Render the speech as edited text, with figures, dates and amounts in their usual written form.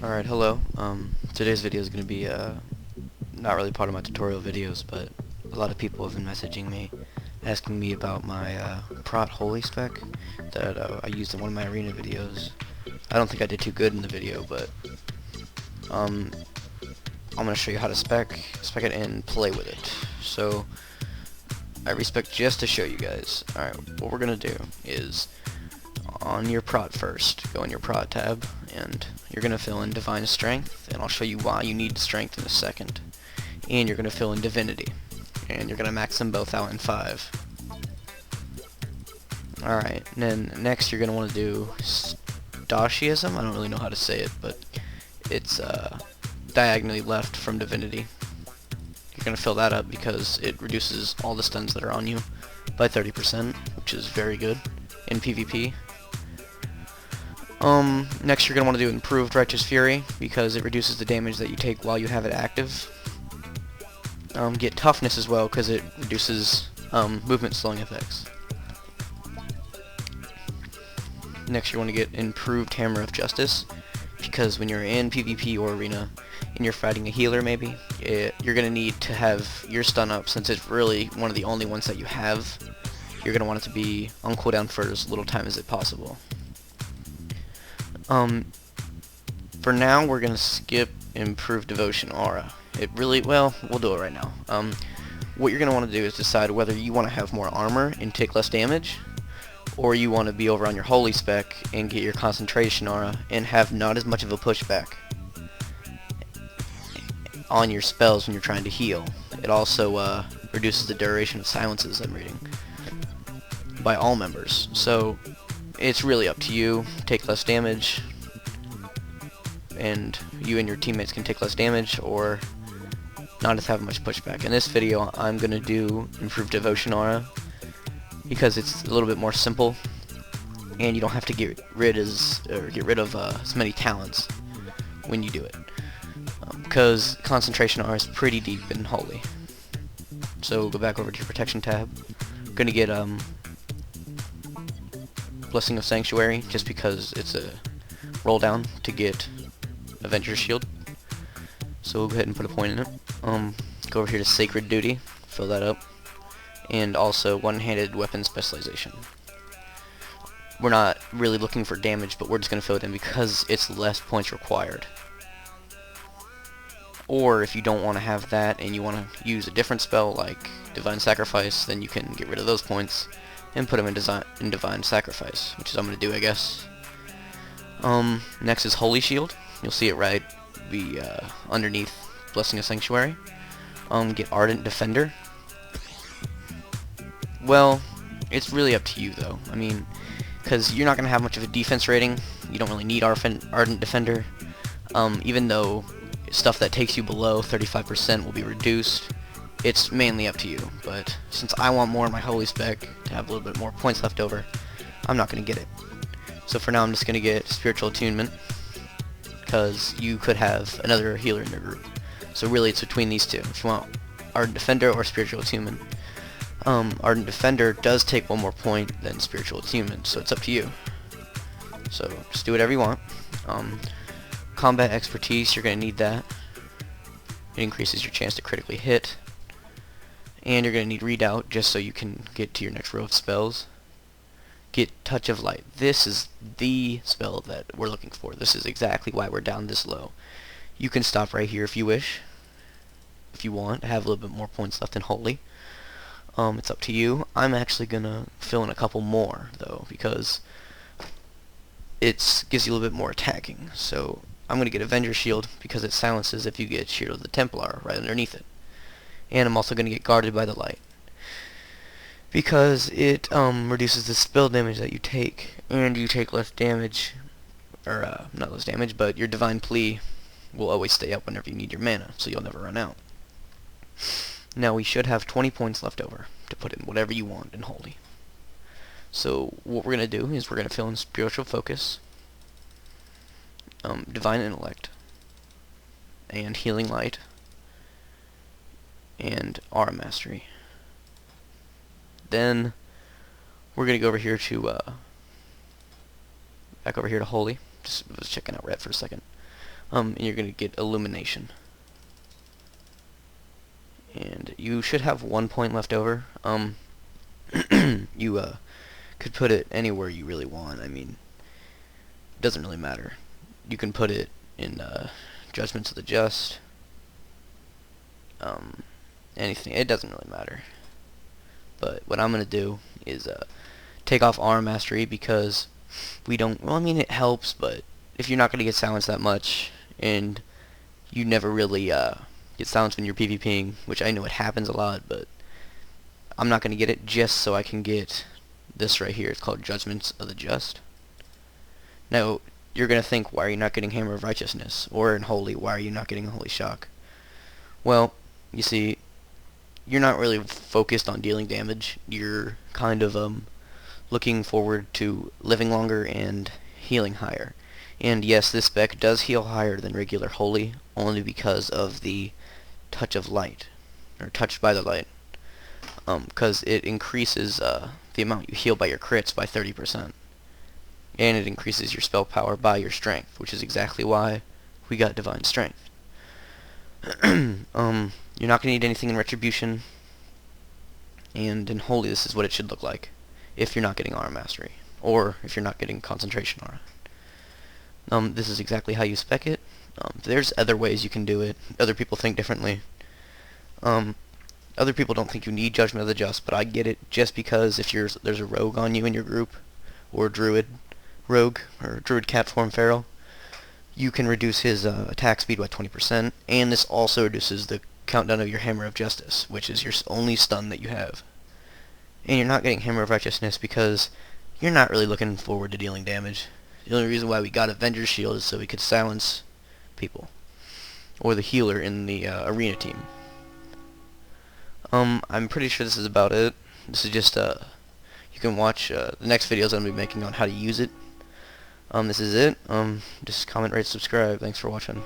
Alright, hello. Today's video is going to be not really part of my tutorial videos, but a lot of people have been messaging me, asking me about my Prot-Holy spec that I used in one of my arena videos. I don't think I did too good in the video, but I'm going to show you how to spec it and play with it. So I respec just to show you guys. Alright, what we're going to do is on your Prot first, go in your Prot tab, and you're going to fill in Divine Strength, and I'll show you why you need Strength in a second. And you're going to fill in Divinity, and you're going to max them both out in 5. Alright, and then next you're going to want to do Stoicism. I don't really know how to say it, but it's diagonally left from Divinity. You're going to fill that up because it reduces all the stuns that are on you by 30%, which is very good in PvP. Next you're going to want to do Improved Righteous Fury, because it reduces the damage that you take while you have it active. Get Toughness as well, because it reduces movement slowing effects. Next you want to get Improved Hammer of Justice, because when you're in PvP or Arena, and you're fighting a healer maybe, you're going to need to have your stun up, since it's really one of the only ones that you have. You're going to want it to be on cooldown for as little time as possible. For now, we're going to skip Improved Devotion Aura. Well, we'll do it right now. What you're going to want to do is decide whether you want to have more armor and take less damage, or you want to be over on your Holy spec and get your Concentration Aura and have not as much of a pushback on your spells when you're trying to heal. It also reduces the duration of silences, I'm reading, by all members. So it's really up to you. Take less damage, and you and your teammates can take less damage, or not as have much pushback. In this video, I'm gonna do Improved Devotion Aura because it's a little bit more simple, and you don't have to get rid of as many talents when you do it, because Concentration Aura is pretty deep in Holy. So go back over to your Protection tab. I'm gonna get Blessing of Sanctuary, just because it's a roll down to get Avenger Shield. So we'll go ahead and put a point in it. Go over here to Sacred Duty, fill that up, and also One-Handed Weapon Specialization. We're not really looking for damage, but we're just going to fill it in because it's less points required. Or if you don't want to have that and you want to use a different spell like Divine Sacrifice, then you can get rid of those points and put them in Divine Sacrifice, which is what I'm going to do, I guess. Next is Holy Shield. You'll see it right underneath Blessing of Sanctuary. Get Ardent Defender. Well, it's really up to you, though. I mean, because you're not going to have much of a defense rating. You don't really need Ardent Defender. Even though stuff that takes you below 35% will be reduced, it's mainly up to you. But since I want more in my Holy spec to have a little bit more points left over, I'm not going to get it. So for now, I'm just going to get Spiritual Attunement, because you could have another healer in your group. So really, it's between these two. If you want Ardent Defender or Spiritual Attunement. Ardent Defender does take one more point than Spiritual Attunement, so it's up to you. So just do whatever you want. Combat Expertise, you're going to need that. It increases your chance to critically hit. And you're going to need Redoubt, just so you can get to your next row of spells. Get Touch of Light. This is the spell that we're looking for. This is exactly why we're down this low. You can stop right here if you wish. If you want to have a little bit more points left in Holy. It's up to you. I'm actually going to fill in a couple more, though, because it gives you a little bit more attacking. So I'm going to get Avenger Shield, because it silences if you get Shield of the Templar right underneath it. And I'm also going to get Guarded by the Light, because it reduces the spell damage that you take, and you take less damage, or not less damage, but your Divine Plea will always stay up whenever you need your mana, so you'll never run out. Now we should have 20 points left over to put in whatever you want in Holy. So what we're going to do is we're going to fill in Spiritual Focus, Divine Intellect, and Healing Light, and Aura Mastery. Then we're going to go over here to back over here to Holy. Just was checking out red for a second. And you're gonna get illumination. And you should have 1 point left over. You could put it anywhere you really want. I mean, it doesn't really matter. You can put it in Judgments of the Just. Anything. It doesn't really matter. But what I'm gonna do is take off Armor Mastery, because we don't. Well, I mean, it helps, but if you're not gonna get silenced that much, and you never really get silenced when you're PvPing, which I know it happens a lot, but I'm not gonna get it just so I can get this right here. It's called Judgments of the Just. Now, you're gonna think, why are you not getting Hammer of Righteousness? Or in Holy, why are you not getting a Holy Shock? Well, you see, you're not really focused on dealing damage. You're kind of looking forward to living longer and healing higher. And yes, this spec does heal higher than regular Holy, only because of the Touch of Light, or Touched by the Light, because it increases the amount you heal by your crits by 30%. And it increases your spell power by your strength, which is exactly why we got Divine Strength. You're not going to need anything in Retribution, and in Holy this is what it should look like, if you're not getting Armor Mastery, or if you're not getting Concentration Aura. This is exactly how you spec it. There's other ways you can do it. Other people think differently. Other people don't think you need Judgment of the Just, but I get it, just because if there's a rogue on you in your group, or druid rogue, or druid cat form feral, you can reduce his attack speed by 20%, and this also reduces the countdown of your Hammer of Justice, which is your only stun that you have. And you're not getting Hammer of Righteousness because you're not really looking forward to dealing damage. The only reason why we got Avenger's Shield is so we could silence people, or the healer in the arena team. I'm pretty sure this is about it. This is just you can watch the next videos I'm going to be making on how to use it. This is it. Just comment, rate, subscribe. Thanks for watching.